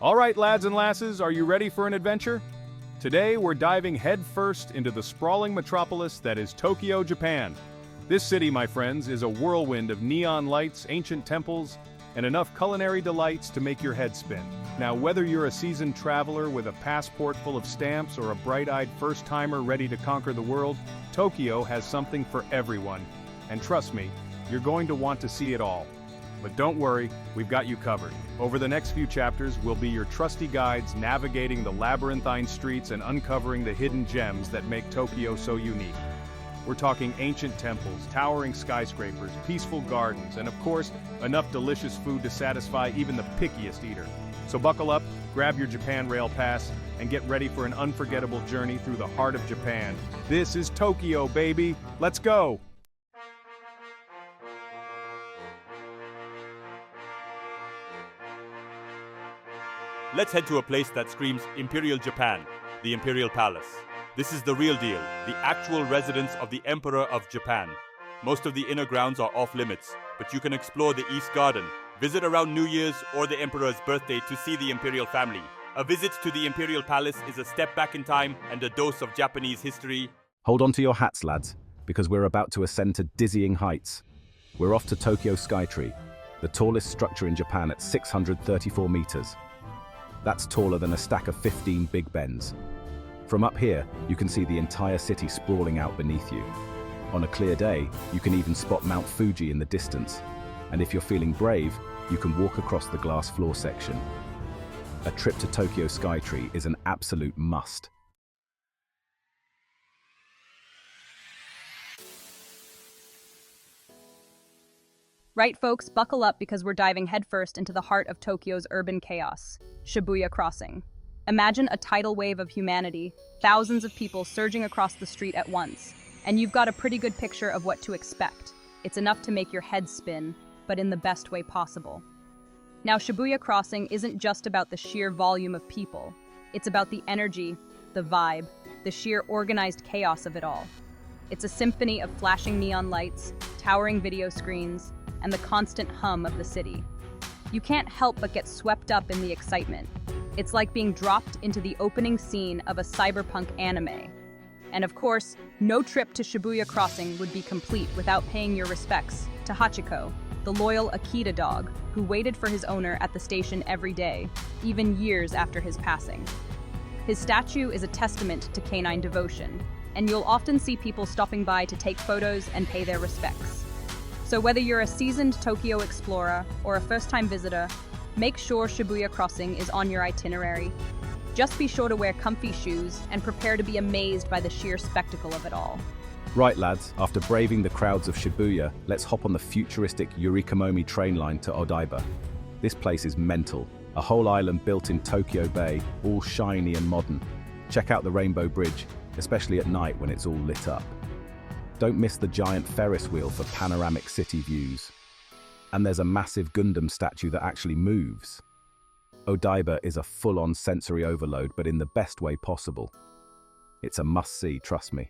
All right, lads and lasses, are you ready for an adventure? Today, we're diving headfirst into the sprawling metropolis that is Tokyo, Japan. This city, my friends, is a whirlwind of neon lights, ancient temples, and enough culinary delights to make your head spin. Now, whether you're a seasoned traveler with a passport full of stamps or a bright-eyed first-timer ready to conquer the world, Tokyo has something for everyone. And trust me, you're going to want to see it all. But don't worry, we've got you covered. Over the next few chapters, we'll be your trusty guides navigating the labyrinthine streets and uncovering the hidden gems that make Tokyo so unique. We're talking ancient temples, towering skyscrapers, peaceful gardens, and of course, enough delicious food to satisfy even the pickiest eater. So buckle up, grab your Japan Rail Pass, and get ready for an unforgettable journey through the heart of Japan. This is Tokyo, baby! Let's go! Let's head to a place that screams Imperial Japan, the Imperial Palace. This is the real deal, the actual residence of the Emperor of Japan. Most of the inner grounds are off limits, but you can explore the East Garden, visit around New Year's or the Emperor's birthday to see the Imperial family. A visit to the Imperial Palace is a step back in time and a dose of Japanese history. Hold on to your hats, lads, because we're about to ascend to dizzying heights. We're off to Tokyo Skytree, the tallest structure in Japan at 634 meters. That's taller than a stack of 15 Big Bens. From up here, you can see the entire city sprawling out beneath you. On a clear day, you can even spot Mount Fuji in the distance. And if you're feeling brave, you can walk across the glass floor section. A trip to Tokyo Skytree is an absolute must. Right, folks, buckle up because we're diving headfirst into the heart of Tokyo's urban chaos, Shibuya Crossing. Imagine a tidal wave of humanity, thousands of people surging across the street at once, and you've got a pretty good picture of what to expect. It's enough to make your head spin, but in the best way possible. Now, Shibuya Crossing isn't just about the sheer volume of people. It's about the energy, the vibe, the sheer organized chaos of it all. It's a symphony of flashing neon lights, towering video screens, and the constant hum of the city. You can't help but get swept up in the excitement. It's like being dropped into the opening scene of a cyberpunk anime. And of course, no trip to Shibuya Crossing would be complete without paying your respects to Hachiko, the loyal Akita dog who waited for his owner at the station every day, even years after his passing. His statue is a testament to canine devotion, and you'll often see people stopping by to take photos and pay their respects. So whether you're a seasoned Tokyo explorer or a first-time visitor, make sure Shibuya Crossing is on your itinerary. Just be sure to wear comfy shoes and prepare to be amazed by the sheer spectacle of it all. Right, lads, after braving the crowds of Shibuya, let's hop on the futuristic Yurikomomi train line to Odaiba. This place is mental, a whole island built in Tokyo Bay, all shiny and modern. Check out the Rainbow Bridge, especially at night when it's all lit up. Don't miss the giant Ferris wheel for panoramic city views. And there's a massive Gundam statue that actually moves. Odaiba is a full-on sensory overload, but in the best way possible. It's a must-see, trust me.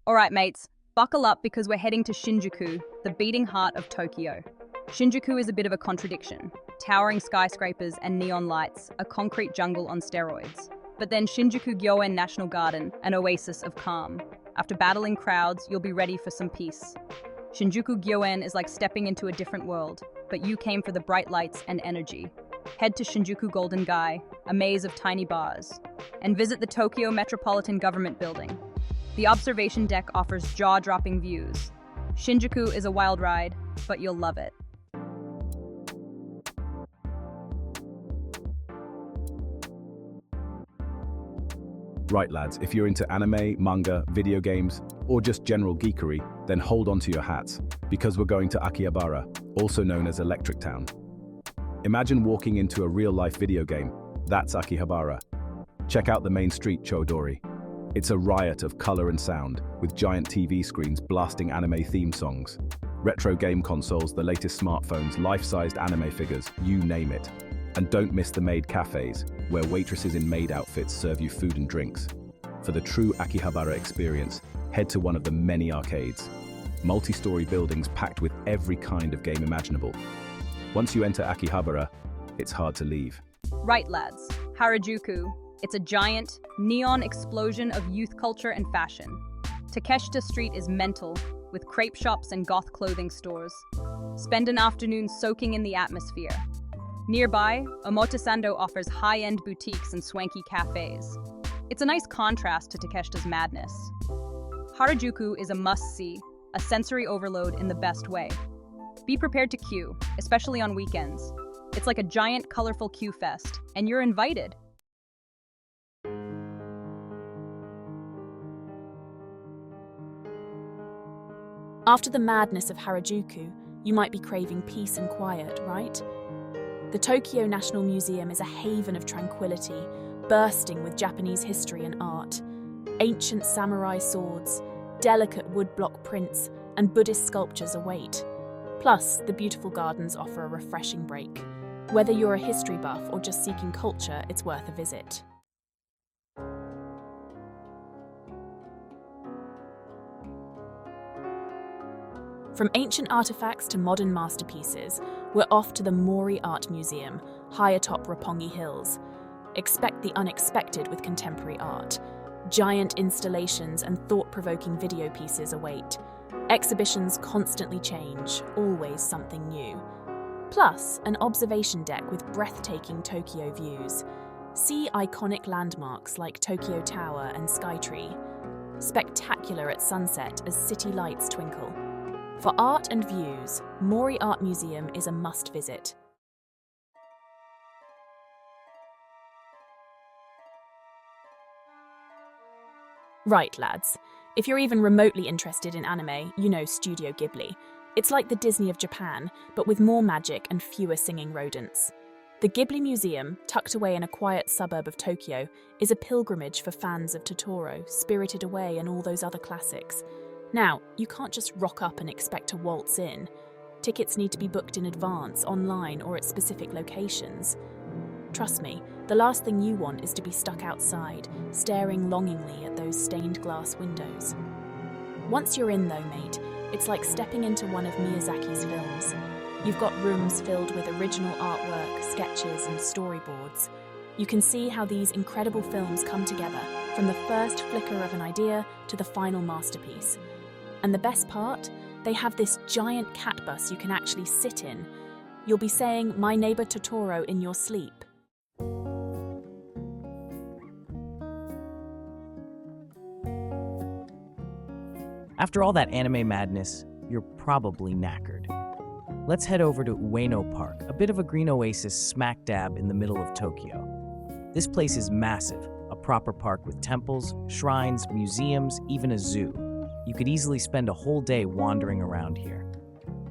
All right, mates, buckle up because we're heading to Shinjuku, the beating heart of Tokyo. Shinjuku is a bit of a contradiction. Towering skyscrapers and neon lights, a concrete jungle on steroids. But then Shinjuku Gyoen National Garden, an oasis of calm. After battling crowds, you'll be ready for some peace. Shinjuku Gyoen is like stepping into a different world, but you came for the bright lights and energy. Head to Shinjuku Golden Gai, a maze of tiny bars, and visit the Tokyo Metropolitan Government Building. The observation deck offers jaw-dropping views. Shinjuku is a wild ride, but you'll love it. Right, lads, if you're into anime, manga, video games, or just general geekery, then hold on to your hats, because we're going to Akihabara, also known as Electric Town. Imagine walking into a real-life video game. That's Akihabara. Check out the main street, Chodori. It's a riot of color and sound, with giant TV screens blasting anime theme songs. Retro game consoles, the latest smartphones, life-sized anime figures, you name it. And don't miss the maid cafes, where waitresses in maid outfits serve you food and drinks. For the true Akihabara experience, head to one of the many arcades. Multi-story buildings packed with every kind of game imaginable. Once you enter Akihabara, it's hard to leave. Right, lads. Harajuku. It's a giant, neon explosion of youth culture and fashion. Takeshita Street is mental, with crepe shops and goth clothing stores. Spend an afternoon soaking in the atmosphere. Nearby, Omotesando offers high-end boutiques and swanky cafes. It's a nice contrast to Takeshita's madness. Harajuku is a must-see, a sensory overload in the best way. Be prepared to queue, especially on weekends. It's like a giant, colorful queue fest, and you're invited. After the madness of Harajuku, you might be craving peace and quiet, right? The Tokyo National Museum is a haven of tranquility, bursting with Japanese history and art. Ancient samurai swords, delicate woodblock prints, and Buddhist sculptures await. Plus, the beautiful gardens offer a refreshing break. Whether you're a history buff or just seeking culture, it's worth a visit. From ancient artifacts to modern masterpieces, we're off to the Mori Art Museum, high atop Roppongi Hills. Expect the unexpected with contemporary art. Giant installations and thought-provoking video pieces await. Exhibitions constantly change, always something new. Plus, an observation deck with breathtaking Tokyo views. See iconic landmarks like Tokyo Tower and Skytree. Spectacular at sunset as city lights twinkle. For art and views, Mori Art Museum is a must-visit. Right, lads. If you're even remotely interested in anime, you know Studio Ghibli. It's like the Disney of Japan, but with more magic and fewer singing rodents. The Ghibli Museum, tucked away in a quiet suburb of Tokyo, is a pilgrimage for fans of Totoro, Spirited Away and all those other classics. Now, you can't just rock up and expect to waltz in. Tickets need to be booked in advance, online, or at specific locations. Trust me, the last thing you want is to be stuck outside, staring longingly at those stained glass windows. Once you're in though, mate, it's like stepping into one of Miyazaki's films. You've got rooms filled with original artwork, sketches, and storyboards. You can see how these incredible films come together, from the first flicker of an idea to the final masterpiece. And the best part? They have this giant cat bus you can actually sit in. You'll be saying, "My neighbor Totoro" in your sleep. After all that anime madness, you're probably knackered. Let's head over to Ueno Park, a bit of a green oasis smack dab in the middle of Tokyo. This place is massive, a proper park with temples, shrines, museums, even a zoo. You could easily spend a whole day wandering around here.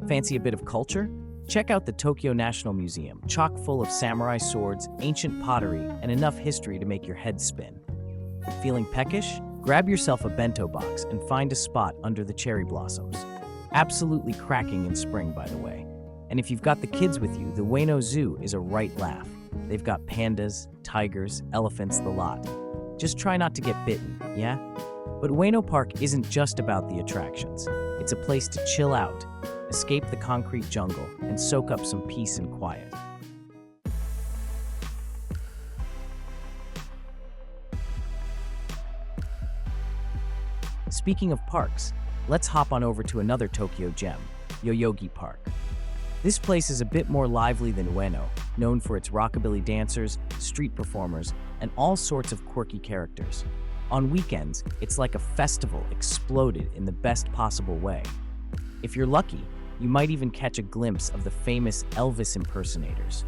Fancy a bit of culture? Check out the Tokyo National Museum, chock full of samurai swords, ancient pottery, and enough history to make your head spin. Feeling peckish? Grab yourself a bento box and find a spot under the cherry blossoms. Absolutely cracking in spring, by the way. And if you've got the kids with you, the Ueno Zoo is a right laugh. They've got pandas, tigers, elephants, the lot. Just try not to get bitten, yeah? But Ueno Park isn't just about the attractions. It's a place to chill out, escape the concrete jungle, and soak up some peace and quiet. Speaking of parks, let's hop on over to another Tokyo gem, Yoyogi Park. This place is a bit more lively than Ueno, known for its rockabilly dancers, street performers, and all sorts of quirky characters. On weekends, it's like a festival exploded in the best possible way. If you're lucky, you might even catch a glimpse of the famous Elvis impersonators.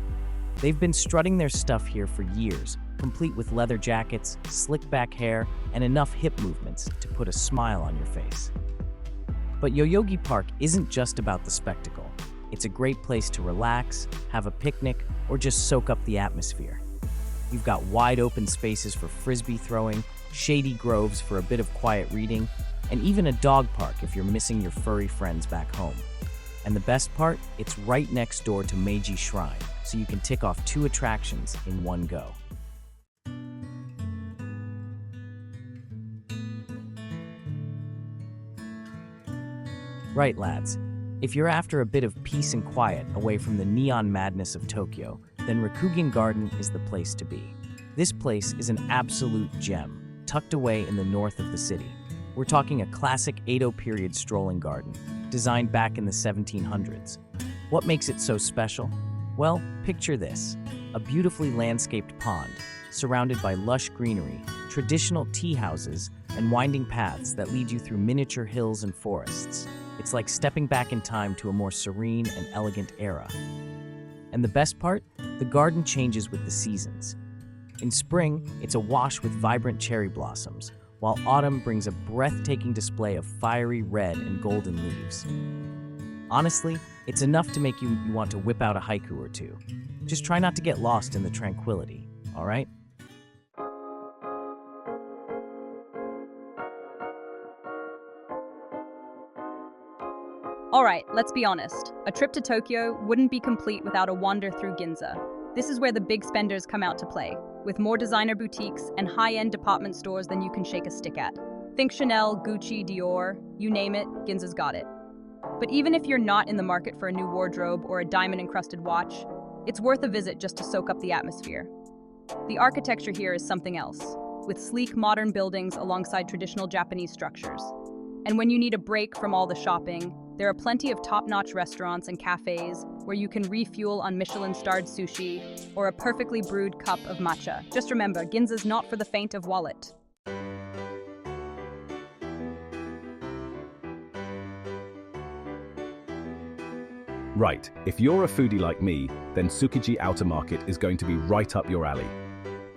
They've been strutting their stuff here for years, complete with leather jackets, slick back hair, and enough hip movements to put a smile on your face. But Yoyogi Park isn't just about the spectacle. It's a great place to relax, have a picnic, or just soak up the atmosphere. You've got wide open spaces for frisbee throwing, shady groves for a bit of quiet reading, and even a dog park if you're missing your furry friends back home. And the best part, it's right next door to Meiji Shrine, so you can tick off 2 attractions in one go. Right, lads. If you're after a bit of peace and quiet away from the neon madness of Tokyo, then Rikugen Garden is the place to be. This place is an absolute gem, tucked away in the north of the city. We're talking a classic Edo period strolling garden, designed back in the 1700s. What makes it so special? Well, picture this: a beautifully landscaped pond, surrounded by lush greenery, traditional tea houses, and winding paths that lead you through miniature hills and forests. It's like stepping back in time to a more serene and elegant era. And the best part? The garden changes with the seasons. In spring, it's awash with vibrant cherry blossoms, while autumn brings a breathtaking display of fiery red and golden leaves. Honestly, it's enough to make you want to whip out a haiku or two. Just try not to get lost in the tranquility, all right? Alright, let's be honest. A trip to Tokyo wouldn't be complete without a wander through Ginza. This is where the big spenders come out to play, with more designer boutiques and high-end department stores than you can shake a stick at. Think Chanel, Gucci, Dior, you name it, Ginza's got it. But even if you're not in the market for a new wardrobe or a diamond-encrusted watch, it's worth a visit just to soak up the atmosphere. The architecture here is something else, with sleek modern buildings alongside traditional Japanese structures. And when you need a break from all the shopping, there are plenty of top-notch restaurants and cafes where you can refuel on Michelin-starred sushi or a perfectly brewed cup of matcha. Just remember, Ginza's not for the faint of wallet. Right, if you're a foodie like me, then Tsukiji Outer Market is going to be right up your alley.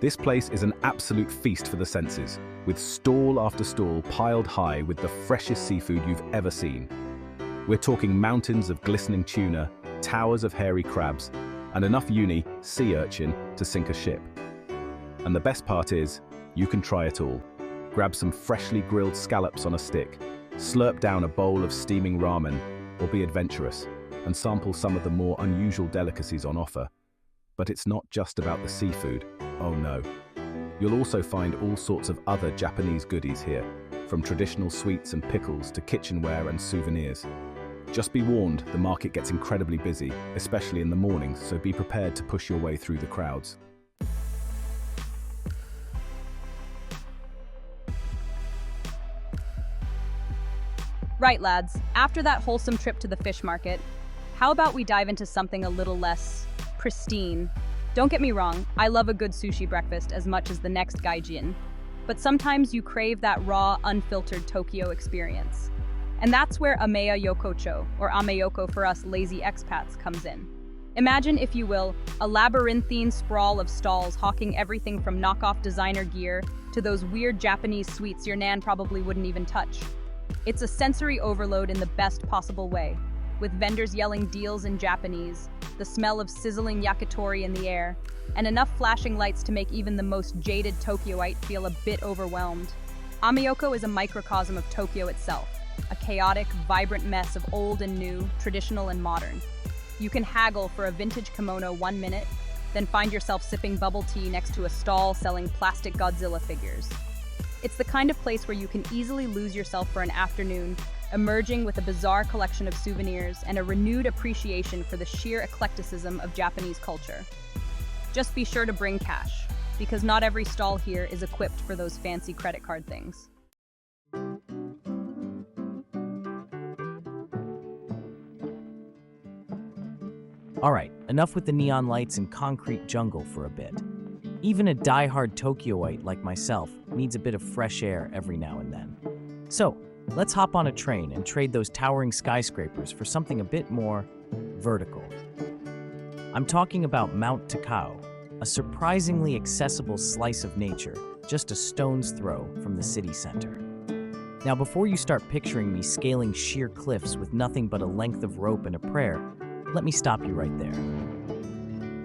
This place is an absolute feast for the senses, with stall after stall piled high with the freshest seafood you've ever seen. We're talking mountains of glistening tuna, towers of hairy crabs, and enough sea urchin to sink a ship. And the best part is, you can try it all. Grab some freshly grilled scallops on a stick, slurp down a bowl of steaming ramen, or be adventurous, and sample some of the more unusual delicacies on offer. But it's not just about the seafood, oh no. You'll also find all sorts of other Japanese goodies here, from traditional sweets and pickles to kitchenware and souvenirs. Just be warned, the market gets incredibly busy, especially in the mornings, so be prepared to push your way through the crowds. Right, lads, after that wholesome trip to the fish market, how about we dive into something a little less pristine? Don't get me wrong, I love a good sushi breakfast as much as the next gaijin, but sometimes you crave that raw, unfiltered Tokyo experience. And that's where Ameya Yokocho, or Ameyoko for us lazy expats, comes in. Imagine, if you will, a labyrinthine sprawl of stalls hawking everything from knockoff designer gear to those weird Japanese sweets your nan probably wouldn't even touch. It's a sensory overload in the best possible way, with vendors yelling deals in Japanese, the smell of sizzling yakitori in the air, and enough flashing lights to make even the most jaded Tokyoite feel a bit overwhelmed. Ameyoko is a microcosm of Tokyo itself, a chaotic, vibrant mess of old and new, traditional and modern. You can haggle for a vintage kimono 1 minute, then find yourself sipping bubble tea next to a stall selling plastic Godzilla figures. It's the kind of place where you can easily lose yourself for an afternoon, emerging with a bizarre collection of souvenirs and a renewed appreciation for the sheer eclecticism of Japanese culture. Just be sure to bring cash, because not every stall here is equipped for those fancy credit card things. Alright, enough with the neon lights and concrete jungle for a bit. Even a die-hard Tokyoite like myself needs a bit of fresh air every now and then. So, let's hop on a train and trade those towering skyscrapers for something a bit more vertical. I'm talking about Mount Takao, a surprisingly accessible slice of nature just a stone's throw from the city center. Now, before you start picturing me scaling sheer cliffs with nothing but a length of rope and a prayer, let me stop you right there.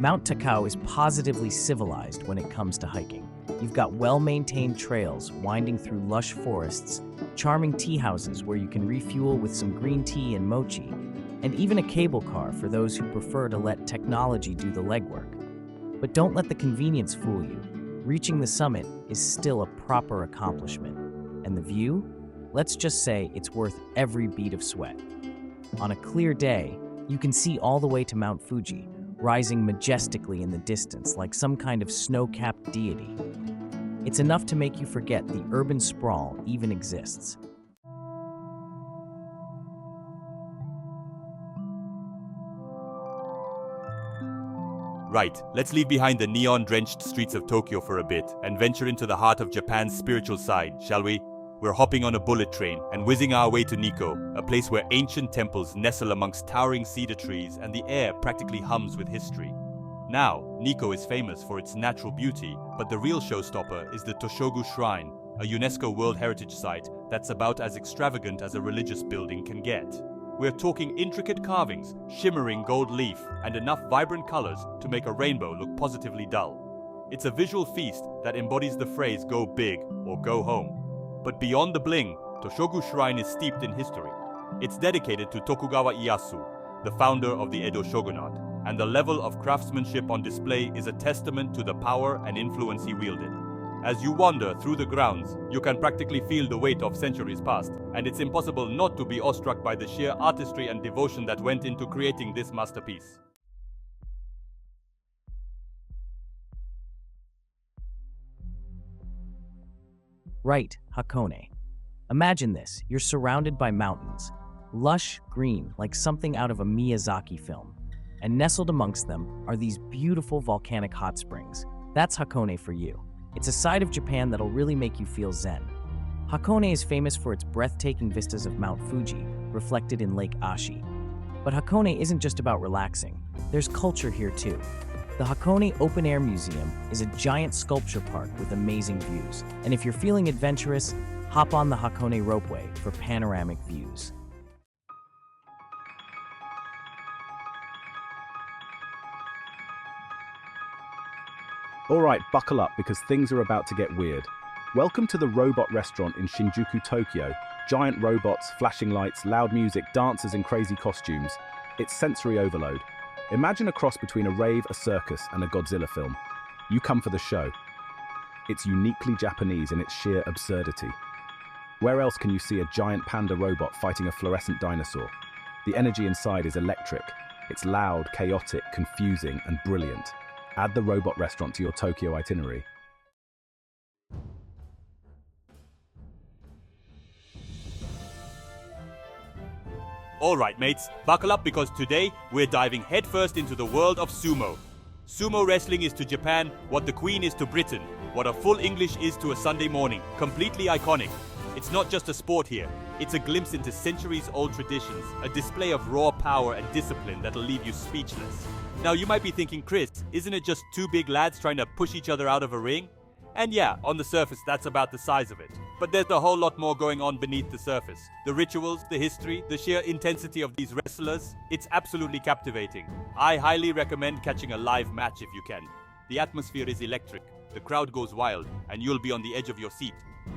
Mount Takao is positively civilized when it comes to hiking. You've got well-maintained trails winding through lush forests, charming tea houses where you can refuel with some green tea and mochi, and even a cable car for those who prefer to let technology do the legwork. But don't let the convenience fool you. Reaching the summit is still a proper accomplishment. And the view? Let's just say it's worth every bead of sweat. On a clear day, you can see all the way to Mount Fuji, rising majestically in the distance like some kind of snow-capped deity. It's enough to make you forget the urban sprawl even exists. Right, let's leave behind the neon-drenched streets of Tokyo for a bit and venture into the heart of Japan's spiritual side, shall we? We're hopping on a bullet train and whizzing our way to Nikko, a place where ancient temples nestle amongst towering cedar trees and the air practically hums with history. Now, Nikko is famous for its natural beauty, but the real showstopper is the Toshogu Shrine, a UNESCO World Heritage Site that's about as extravagant as a religious building can get. We're talking intricate carvings, shimmering gold leaf, and enough vibrant colors to make a rainbow look positively dull. It's a visual feast that embodies the phrase "go big" or "go home." But beyond the bling, Toshogu Shrine is steeped in history. It's dedicated to Tokugawa Ieyasu, the founder of the Edo shogunate, and the level of craftsmanship on display is a testament to the power and influence he wielded. As you wander through the grounds, you can practically feel the weight of centuries past, and it's impossible not to be awestruck by the sheer artistry and devotion that went into creating this masterpiece. Right, Hakone. Imagine this, you're surrounded by mountains, lush green like something out of a Miyazaki film, and nestled amongst them are these beautiful volcanic hot springs. That's Hakone for you. It's a side of Japan that'll really make you feel zen. Hakone is famous for its breathtaking vistas of Mount Fuji, reflected in Lake Ashi. But Hakone isn't just about relaxing. There's culture here too. The Hakone Open Air Museum is a giant sculpture park with amazing views. And if you're feeling adventurous, hop on the Hakone Ropeway for panoramic views. All right, buckle up because things are about to get weird. Welcome to the Robot Restaurant in Shinjuku, Tokyo. Giant robots, flashing lights, loud music, dancers in crazy costumes. It's sensory overload. Imagine a cross between a rave, a circus, and a Godzilla film. You come for the show. It's uniquely Japanese in its sheer absurdity. Where else can you see a giant panda robot fighting a fluorescent dinosaur? The energy inside is electric. It's loud, chaotic, confusing, and brilliant. Add the Robot Restaurant to your Tokyo itinerary. Alright mates, buckle up because today we're diving headfirst into the world of sumo. Sumo wrestling is to Japan what the Queen is to Britain, what a full English is to a Sunday morning. Completely iconic. It's not just a sport here, it's a glimpse into centuries-old traditions, a display of raw power and discipline that'll leave you speechless. Now you might be thinking, Chris, isn't it just two big lads trying to push each other out of a ring? And yeah, on the surface that's about the size of it. But there's a whole lot more going on beneath the surface. The rituals, the history, the sheer intensity of these wrestlers, it's absolutely captivating. I highly recommend catching a live match if you can. The atmosphere is electric, the crowd goes wild, and you'll be on the edge of your seat.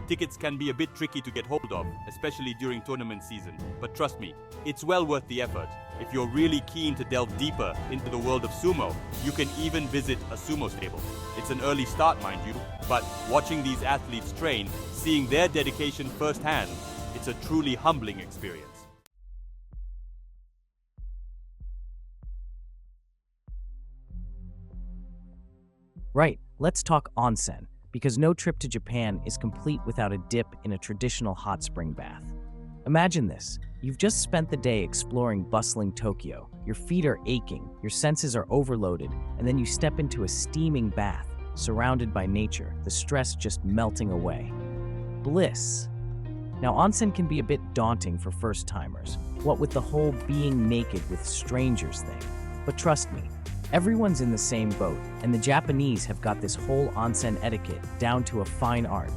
Tickets can be a bit tricky to get hold of, especially during tournament season, but trust me, it's well worth the effort. If you're really keen to delve deeper into the world of sumo, you can even visit a sumo stable. It's an early start, mind you, but watching these athletes train, seeing their dedication firsthand, it's a truly humbling experience. Right, let's talk onsen, because no trip to Japan is complete without a dip in a traditional hot spring bath. Imagine this. You've just spent the day exploring bustling Tokyo. Your feet are aching, your senses are overloaded, and then you step into a steaming bath, surrounded by nature, the stress just melting away. Bliss. Now, onsen can be a bit daunting for first-timers, what with the whole being naked with strangers thing. But trust me, everyone's in the same boat, and the Japanese have got this whole onsen etiquette down to a fine art.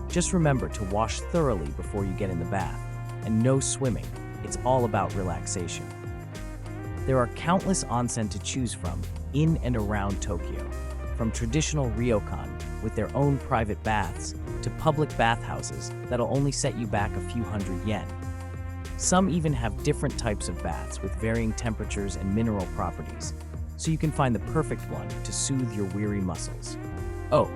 Just remember to wash thoroughly before you get in the bath. And no swimming, it's all about relaxation. There are countless onsen to choose from in and around Tokyo, from traditional ryokan with their own private baths to public bathhouses that'll only set you back a few hundred yen. Some even have different types of baths with varying temperatures and mineral properties, so you can find the perfect one to soothe your weary muscles. Oh,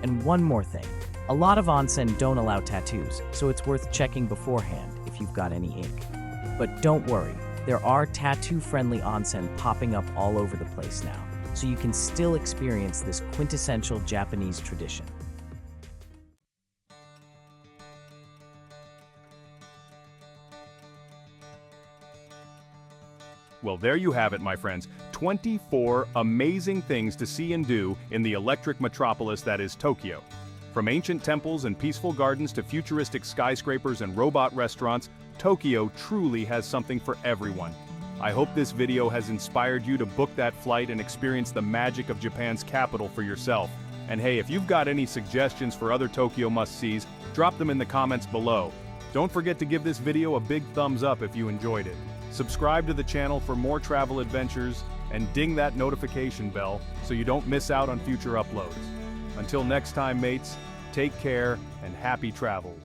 and one more thing. A lot of onsen don't allow tattoos, so it's worth checking beforehand if you've got any ink. But don't worry, There are tattoo-friendly onsen popping up all over the place now, so you can still experience this quintessential Japanese tradition. Well, there you have it, my friends. 24 amazing things to see and do in the electric metropolis that is Tokyo. From ancient temples and peaceful gardens to futuristic skyscrapers and robot restaurants, Tokyo truly has something for everyone. I hope this video has inspired you to book that flight and experience the magic of Japan's capital for yourself. And hey, if you've got any suggestions for other Tokyo must-sees, drop them in the comments below. Don't forget to give this video a big thumbs up if you enjoyed it. Subscribe to the channel for more travel adventures, and ding that notification bell so you don't miss out on future uploads. Until next time, mates, take care and happy travels.